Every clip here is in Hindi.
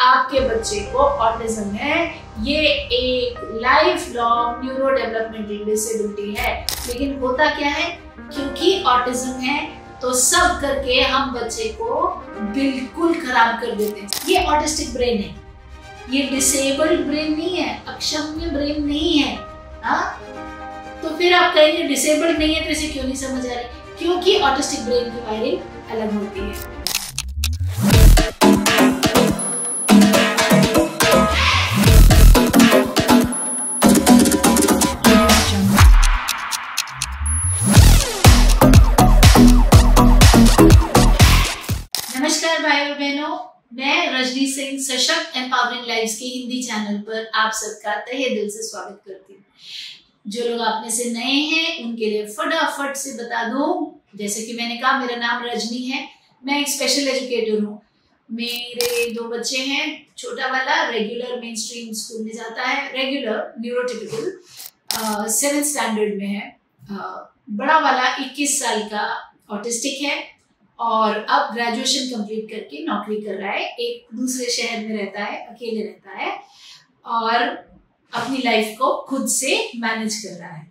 आपके बच्चे को ऑटिज्म है, ये एक life long neuro developmental disability है। लेकिन होता क्या है, क्योंकि ऑटिज्म है तो सब करके हम बच्चे को बिल्कुल खराब कर देते हैं। ये ऑटिस्टिक ब्रेन है, ये डिसेबल्ड ब्रेन नहीं है, अक्षम्य ब्रेन नहीं है। तो फिर आप कहेंगे डिसेबल्ड नहीं है तो इसे क्यों नहीं समझ आ रही? क्योंकि ऑटिस्टिक ब्रेन की वायरिंग अलग होती है। नमस्कार भाई और बहनों, मैं रजनी सिंह सशक्त एम्पावरिंग लाइव्स के हिंदी चैनल पर आप सबका तहे दिल से स्वागत करती हूँ। जो लोग आप में से नए हैं उनके लिए फटाफट से बता दूं, जैसे कि मैंने कहा मेरा नाम रजनी है, मैं एक स्पेशल एजुकेटर हूँ। मेरे 2 बच्चे हैं, छोटा वाला रेगुलर मेन स्ट्रीम स्कूल में जाता है, रेगुलर न्यूरोटिपिकल 7th स्टैंडर्ड में है। बड़ा वाला 21 साल का ऑटिस्टिक है और अब ग्रेजुएशन कंप्लीट करके नौकरी कर रहा है, एक दूसरे शहर में रहता है, अकेले रहता है और अपनी लाइफ को खुद से मैनेज कर रहा है।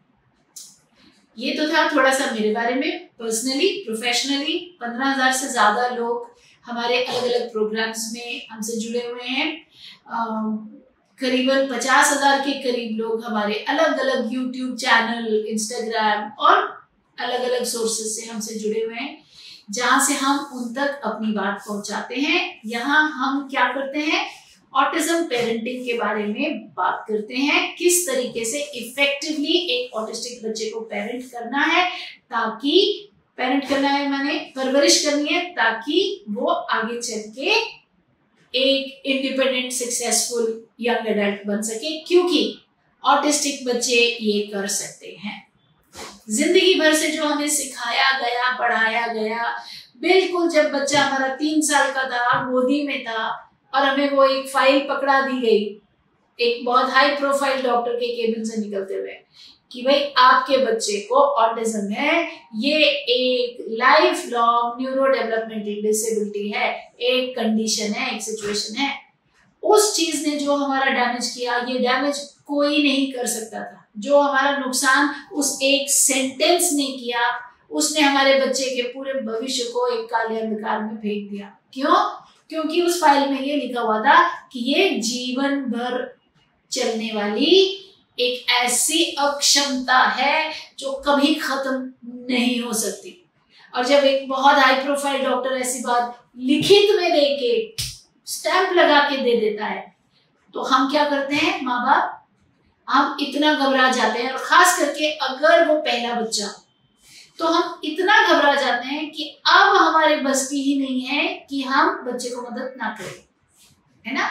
ये तो था थोड़ा सा मेरे बारे में। पर्सनली, प्रोफेशनली 15,000 से ज्यादा लोग हमारे अलग अलग प्रोग्राम्स में हमसे जुड़े हुए हैं। करीबन 50,000 के करीब लोग हमारे अलग अलग यूट्यूब चैनल, इंस्टाग्राम और अलग अलग सोर्सेज से हमसे जुड़े हुए हैं, जहां से हम उन तक अपनी बात पहुंचाते हैं। यहाँ हम क्या करते हैं, ऑटिज्म पेरेंटिंग के बारे में बात करते हैं, किस तरीके से इफेक्टिवली एक ऑटिस्टिक बच्चे को पेरेंट करना है, ताकि पेरेंट करना है माने परवरिश करनी है, ताकि वो आगे चल के एक इंडिपेंडेंट सक्सेसफुल यंग एडल्ट बन सके, क्योंकि ऑटिस्टिक बच्चे ये कर सकते हैं। जिंदगी भर से जो हमें सिखाया गया, पढ़ाया गया, बिल्कुल जब बच्चा हमारा 3 साल का था, गोदी में था और हमें वो एक फाइल पकड़ा दी गई एक बहुत हाई प्रोफाइल डॉक्टर के केबिन से निकलते हुए कि भाई आपके बच्चे को ऑटिज्म है, ये एक life long neuro developmental disability है, एक कंडीशन है, एक सिचुएशन है। उस चीज ने जो हमारा डैमेज किया, ये डैमेज कोई नहीं कर सकता था। जो हमारा नुकसान उस एक सेंटेंस ने किया, उसने हमारे बच्चे के पूरे भविष्य को एक काले अंधकार में फेंक दिया। क्यों? क्योंकि उस फाइल में ये लिखा हुआ था कि ये जीवन भर चलने वाली एक ऐसी अक्षमता है जो कभी खत्म नहीं हो सकती। और जब एक बहुत हाई प्रोफाइल डॉक्टर ऐसी बात लिखित में देके स्टैंप लगा के दे देता है, तो हम क्या करते हैं, माँ बाप, हम इतना घबरा जाते हैं। और खास करके अगर वो पहला बच्चा, तो हम इतना घबरा जाते हैं कि अब हमारे बस की ही नहीं है कि हम बच्चे को मदद ना करें, है ना।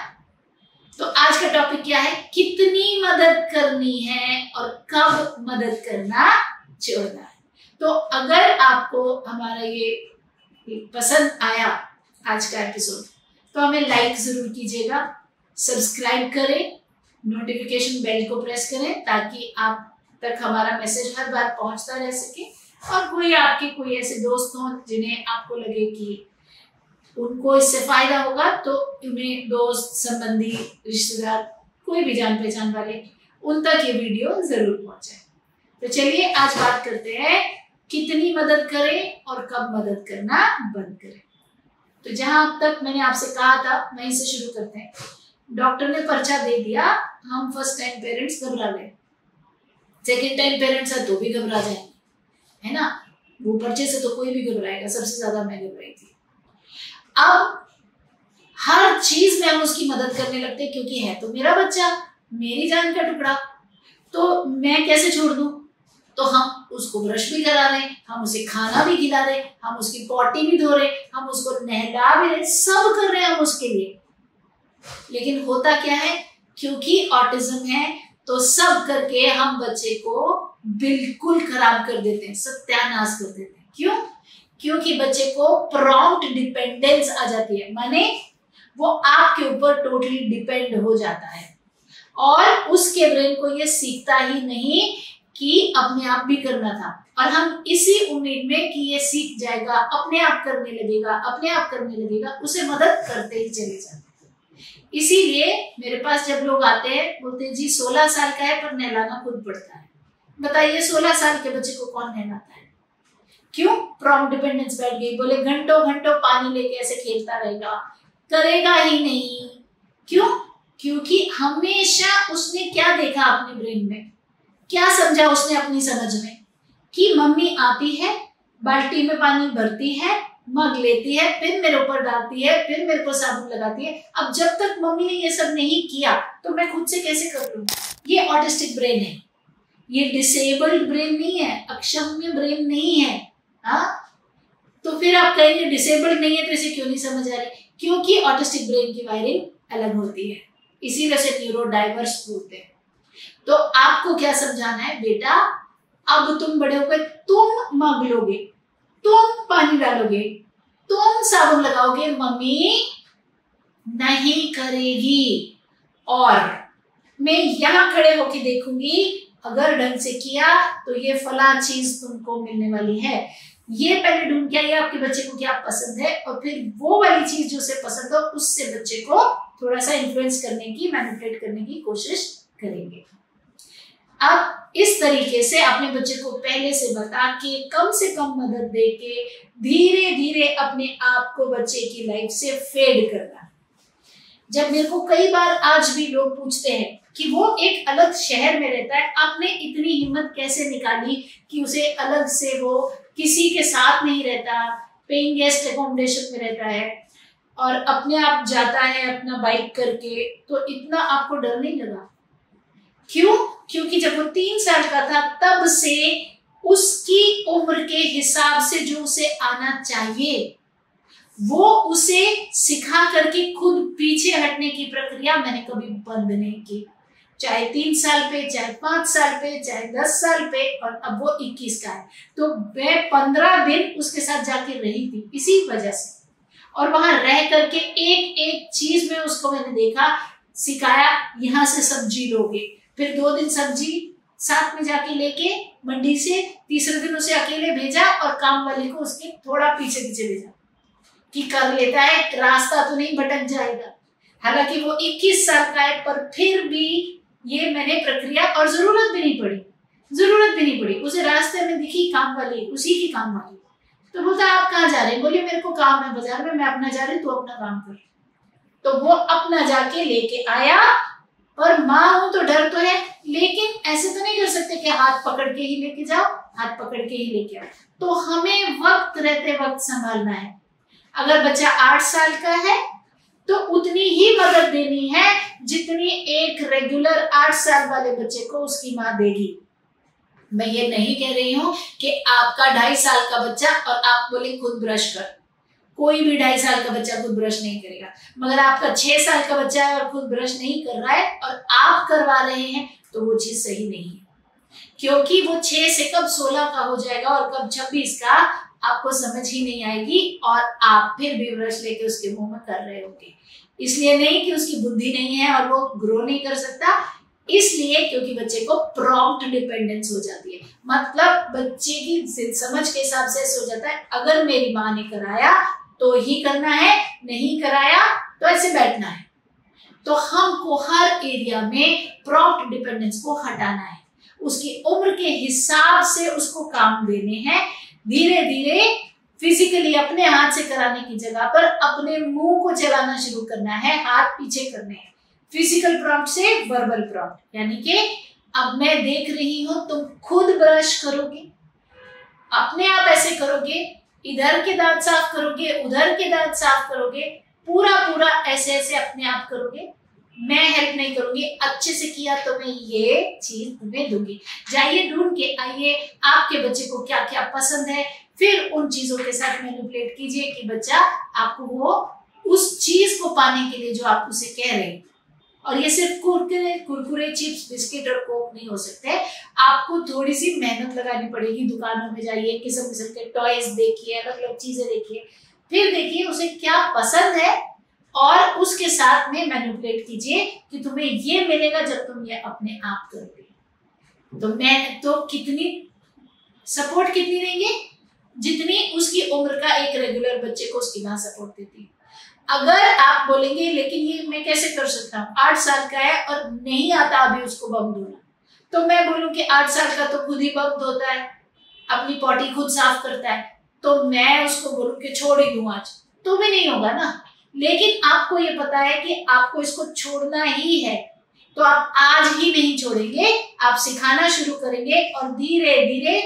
तो आज का टॉपिक क्या है, कितनी मदद करनी है और कब मदद करना छोड़ना है। तो अगर आपको हमारा ये पसंद आया आज का एपिसोड, तो हमें लाइक जरूर कीजिएगा, सब्सक्राइब करें, नोटिफिकेशन बेल को प्रेस करें, ताकि आप तक हमारा मैसेज हर बार पहुंचता रह सके। और कोई आपके कोई ऐसे दोस्त हों जिन्हें आपको लगे कि उनको इससे फायदा होगा, तो उन्हें दोस्त, संबंधी, रिश्तेदार, कोई भी जान पहचान वाले, उन तक ये वीडियो जरूर पहुंचाए। तो चलिए आज बात करते हैं कितनी मदद करें और कब मदद करना बंद करें। तो जहां अब तक मैंने आपसे कहा था, वहीं से शुरू करते हैं। डॉक्टर ने पर्चा दे दिया, हम फर्स्ट टाइम पेरेंट्स घबरा गए, सेकेंड टाइम पेरेंट्स है तो भी घबरा जाएंगे, है ना। वो पर्चे से तो कोई भी घबराएगा, सबसे ज्यादा मैं घबराई थी। अब हर चीज में हम उसकी मदद करने लगते, क्योंकि है तो मेरा बच्चा, मेरी जान का टुकड़ा, तो मैं कैसे छोड़ दूं। तो हम उसको ब्रश भी करा रहे, हम उसे खाना भी खिला रहे, हम उसकी पॉटी भी धो रहे, हम उसको नहला भी रहे, सब कर रहे हैं हम उसके लिए। लेकिन होता क्या है, क्योंकि ऑटिज्म है तो सब करके हम बच्चे को बिल्कुल खराब कर देते हैं, सत्यानाश कर देते हैं। क्यों? क्योंकि बच्चे को प्रॉम्प्ट डिपेंडेंस आ जाती है, माने वो आपके ऊपर टोटली डिपेंड हो जाता है और उसके ब्रेन को ये सीखता ही नहीं कि अपने आप भी करना था। और हम इसी उम्मीद में कि ये सीख जाएगा, अपने आप करने लगेगा, अपने आप करने लगेगा, उसे मदद करते ही चले जाते हैं। इसीलिए मेरे पास जब लोग आते हैं बोलते हैं जी 16 साल का है पर नहलाना खुद पड़ता है। बताइए 16 साल के बच्चे को कौन नहलाता है? क्यों? प्रॉम्प्ट डिपेंडेंस बैठ गई। बोले घंटों घंटों पानी लेके ऐसे खेलता रहेगा, करेगा ही नहीं। क्यों? क्योंकि हमेशा उसने क्या देखा अपने ब्रेन में, क्या समझा उसने अपनी समझ में कि मम्मी आती है, बाल्टी में पानी भरती है, मग लेती है, फिर मेरे ऊपर डालती है, फिर मेरे को साबुन लगाती है। अब जब तक मम्मी ने ये सब नहीं किया तो मैं खुद से कैसे कर लूं? ये ऑटिस्टिक ब्रेन है, ये डिसेबल्ड ब्रेन नहीं है, अक्षम्य ब्रेन नहीं है। हाँ, तो फिर आप कहेंगे डिसेबल्ड नहीं है तो इसे क्यों नहीं समझ आ रही? क्योंकि ऑटिस्टिक ब्रेन की वायरिंग अलग होती है, इसी वजह से न्यूरो डाइवर्स बोलते हैं। तो आपको क्या समझाना है? बेटा अब तुम बड़े होकर तुम मग लोगे, तुम पानी डालोगे, तुम साबुन लगाओगे, मम्मी नहीं करेगी। और मैं यहां खड़े होके देखूंगी, अगर ढंग से किया तो ये फला चीज तुमको मिलने वाली है। ये पहले ढूंढ के आइए आपके बच्चे को क्या पसंद है, और फिर वो वाली चीज जो उसे पसंद हो उससे बच्चे को थोड़ा सा इन्फ्लुएंस करने की, मैनिपुलेट करने की कोशिश करेंगे। अब इस तरीके से अपने बच्चे को पहले से बता के, कम से कम मदद दे के, धीरे धीरे अपने आप को बच्चे की लाइफ से फेड करना। जब मेरे को कई बार आज भी लोग पूछते हैं कि वो एक अलग शहर में रहता है, आपने इतनी हिम्मत कैसे निकाली कि उसे अलग से, वो किसी के साथ नहीं रहता, पेइंग गेस्ट एकोमोडेशन में रहता है और अपने आप जाता है अपना बाइक करके, तो इतना आपको डर नहीं लगा? क्यों? क्योंकि जब वो 3 साल का था तब से उसकी उम्र के हिसाब से जो उसे आना चाहिए वो उसे सिखा करके खुद पीछे हटने की प्रक्रिया मैंने कभी बंद नहीं की। चाहे 3 साल पे, चाहे 5 साल पे, चाहे 10 साल पे, और अब वो 21 का है। तो मैं 15 दिन उसके साथ जाके रही थी इसी वजह से, और वहां रह करके एक एक चीज में उसको मैंने देखा, सिखाया। यहाँ से सब्जी लोगे, फिर 2 दिन सब्जी साथ में जाके लेके मंडी से, तीसरे दिन उसे अकेले भेजा और काम वाले को उसके थोड़ा पीछे पीछे भेजा कि कर लेता है, रास्ता तो नहीं भटक जाएगा। हालांकि वो 21 साल का है, पर फिर भी ये मैंने प्रक्रिया, और जरूरत भी नहीं पड़ी। उसे रास्ते में दिखी काम वाली, उसी की काम वाली, तो बोलता आप कहाँ जा रहे हैं? बोलिए मेरे को काम है बाजार में, मैं अपना जा रही, तू अपना काम कर। तो वो अपना जाके लेके आया। पर माँ हूं तो डर तो है, लेकिन ऐसे तो नहीं कर सकते कि हाथ पकड़ के ही लेके जाओ, हाथ पकड़ के ही लेके आओ। तो हमें वक्त रहते वक्त संभालना है। अगर बच्चा 8 साल का है तो उतनी ही मदद देनी है जितनी एक रेगुलर 8 साल वाले बच्चे को उसकी माँ देगी। मैं ये नहीं कह रही हूं कि आपका 2.5 साल का बच्चा और आप बोले खुद ब्रश कर, कोई भी 2.5 साल का बच्चा खुद ब्रश नहीं करेगा। मगर आपका 6 साल का बच्चा है और खुद ब्रश नहीं कर रहा है और आप करवा रहे हैं, तो वो चीज सही नहीं है। क्योंकि वो 6 से कब 16 का हो जाएगा और कब 26 का आपको समझ ही नहीं आएगी, और आप फिर भी ब्रश लेके उसके मुंह में कर रहे होंगे। इसलिए नहीं कि उसकी बुद्धि नहीं है और वो ग्रो नहीं कर सकता, इसलिए क्योंकि बच्चे को प्रॉम्प्ट डिपेंडेंस हो जाती है। मतलब बच्चे की समझ के हिसाब से ऐसे हो जाता है, अगर मेरी माँ ने कराया तो ही करना है, नहीं कराया तो ऐसे बैठना है। तो हमको हर एरिया में प्रॉम्प्ट डिपेंडेंस को हटाना है, उसकी उम्र के हिसाब से उसको काम देने हैं। धीरे धीरे फिजिकली अपने हाथ से कराने की जगह पर अपने मुंह को चलाना शुरू करना है, हाथ पीछे करने हैं। फिजिकल प्रॉम्प्ट से वर्बल प्रॉम्प्ट, यानी कि अब मैं देख रही हूं, तुम खुद ब्रश करोगे, अपने आप ऐसे करोगे, इधर के दांत साफ करोगे, उधर के दांत साफ करोगे, पूरा ऐसे ऐसे अपने आप करोगे, मैं हेल्प नहीं करूंगी। अच्छे से किया तो मैं ये चीज तुम्हें दूंगी। जाइए ढूंढ के आइए आपके बच्चे को क्या क्या पसंद है, फिर उन चीजों के साथ मैनिपुलेट कीजिए कि बच्चा आपको वो उस चीज को पाने के लिए जो आप उसे कह रहे हैं। और ये सिर्फ कुरकुरे, चिप्स, बिस्किट और कोक नहीं हो सकते। आपको थोड़ी सी मेहनत लगानी पड़ेगी। दुकानों में जाइए, किस्म किस्म के टॉयज देखिए, अलग अलग चीजें देखिए, फिर देखिए उसे क्या पसंद है और उसके साथ में मैनिपुलेट कीजिए कि तुम्हें ये मिलेगा जब तुम ये अपने आप करोगे। तो मैं तो कितनी सपोर्ट कितनी देंगे, जितनी उसकी उम्र का एक रेगुलर बच्चे को उसकी माँ सपोर्ट देती है। अगर आप बोलेंगे लेकिन ये मैं कैसे कर सकता हूँ, 8 साल का है और नहीं आता अभी उसको बम धोना, तो मैं बोलूं कि 8 साल का तो खुद ही बम धोता है, अपनी पॉटी खुद साफ करता है, तो मैं उसको बोलूं कि छोड़ ही दूं आज, तो भी नहीं होगा ना। लेकिन आपको ये पता है कि आपको इसको छोड़ना ही है, तो आप आज ही नहीं छोड़ेंगे, आप सिखाना शुरू करेंगे और धीरे धीरे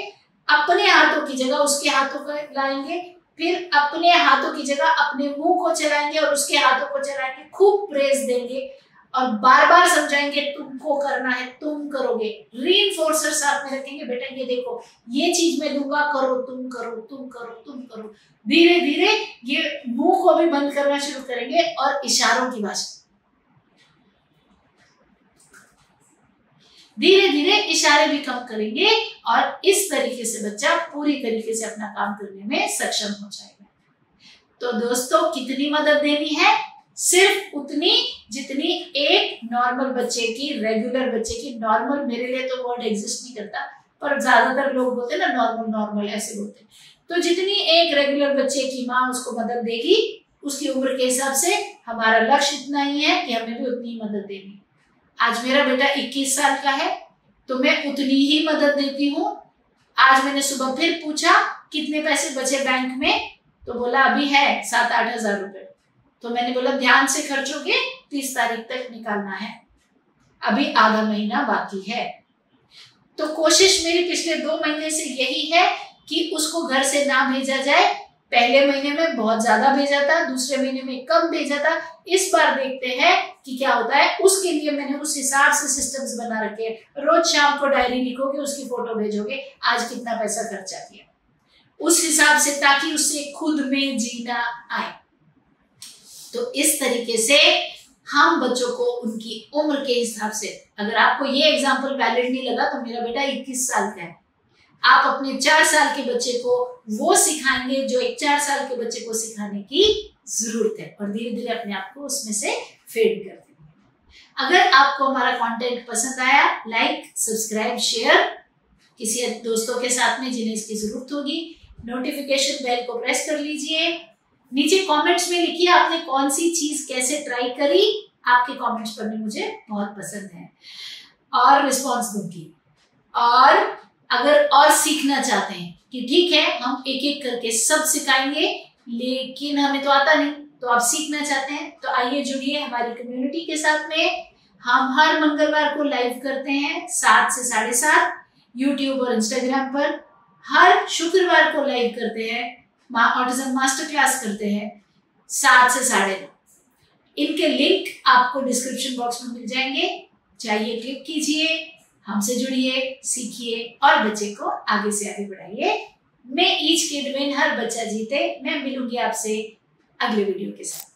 अपने हाथों की जगह उसके हाथों को लाएंगे, फिर अपने हाथों की जगह अपने मुंह को चलाएंगे और उसके हाथों को चलाएंगे, खूब प्रेस देंगे और बार बार समझाएंगे तुमको करना है, तुम करोगे। रीइंफोर्सर साथ में रखेंगे, बेटा ये देखो ये चीज मैं दूंगा, करो तुम करो तुम करो तुम करो। धीरे धीरे ये मुंह को भी बंद करना शुरू करेंगे और इशारों की भाषा, धीरे धीरे इशारे भी कम करेंगे और इस तरीके से बच्चा पूरी तरीके से अपना काम करने में सक्षम हो जाएगा। तो दोस्तों कितनी मदद देनी है, सिर्फ उतनी जितनी एक नॉर्मल बच्चे की, रेगुलर बच्चे की, नॉर्मल मेरे लिए तो वर्ड एग्जिस्ट नहीं करता पर ज्यादातर लोग बोलते ना नॉर्मल नॉर्मल ऐसे बोलते, तो जितनी एक रेगुलर बच्चे की माँ उसको मदद देगी उसकी उम्र के हिसाब से हमारा लक्ष्य इतना ही है कि हमें भी उतनी ही मदद देनी। आज मेरा बेटा 21 साल का है तो मैं उतनी ही मदद देती हूँ। आज मैंने सुबह फिर पूछा कितने पैसे बचे बैंक में, तो बोला अभी है 7-8 हजार रुपए। तो मैंने बोला ध्यान से खर्चोगे, 30 तारीख तक निकालना है, अभी आधा महीना बाकी है। तो कोशिश मेरी पिछले 2 महीने से यही है कि उसको घर से ना भेजा जाए। पहले महीने में बहुत ज्यादा भेजा था, दूसरे महीने में कम भेजा था। इस बार देखते हैं कि क्या होता है। उसके लिए मैंने उस हिसाब से सिस्टम्स बना रखे हैं। रोज शाम को डायरी लिखोगे, उसकी फोटो भेजोगे, आज कितना पैसा खर्चा किया, उस हिसाब से, ताकि उससे खुद में जीना आए। तो इस तरीके से हम बच्चों को उनकी उम्र के हिसाब से, अगर आपको ये एग्जाम्पल वैलिड नहीं लगा तो मेरा बेटा 21 साल का है, आप अपने 4 साल के बच्चे को वो सिखाएंगे जो एक 4 साल के बच्चे को सिखाने की जरूरत है, और धीरे धीरे अपने आप को उसमें से फेड कर देंगे। अगर आपको हमारा कंटेंट पसंद आया, लाइक, सब्सक्राइब, शेयर किसी दोस्तों के साथ में जिन्हें इसकी जरूरत होगी। नोटिफिकेशन बेल को प्रेस कर लीजिए। नीचे कमेंट्स में लिखिए आपने कौन सी चीज कैसे ट्राई करी। आपके कमेंट्स पढ़ने मुझे बहुत पसंद है और रिस्पॉन्स दूंगी। और अगर और सीखना चाहते हैं कि ठीक है हम एक एक करके सब सिखाएंगे लेकिन हमें तो आता नहीं, तो आप सीखना चाहते हैं तो आइए जुड़िए हमारी कम्युनिटी के साथ में। हम हर मंगलवार को लाइव करते हैं 7 से 7:30 यूट्यूब और इंस्टाग्राम पर। हर शुक्रवार को लाइव करते हैं, ऑटिज्म मास्टर क्लास करते हैं 7 से 9:30। इनके लिंक आपको डिस्क्रिप्शन बॉक्स में मिल जाएंगे, जाइए क्लिक कीजिए, हमसे जुड़िए, सीखिए और बच्चे को आगे से आगे बढ़ाइए। मैं ईच किड विन, हर बच्चा जीते। मैं मिलूंगी आपसे अगले वीडियो के साथ।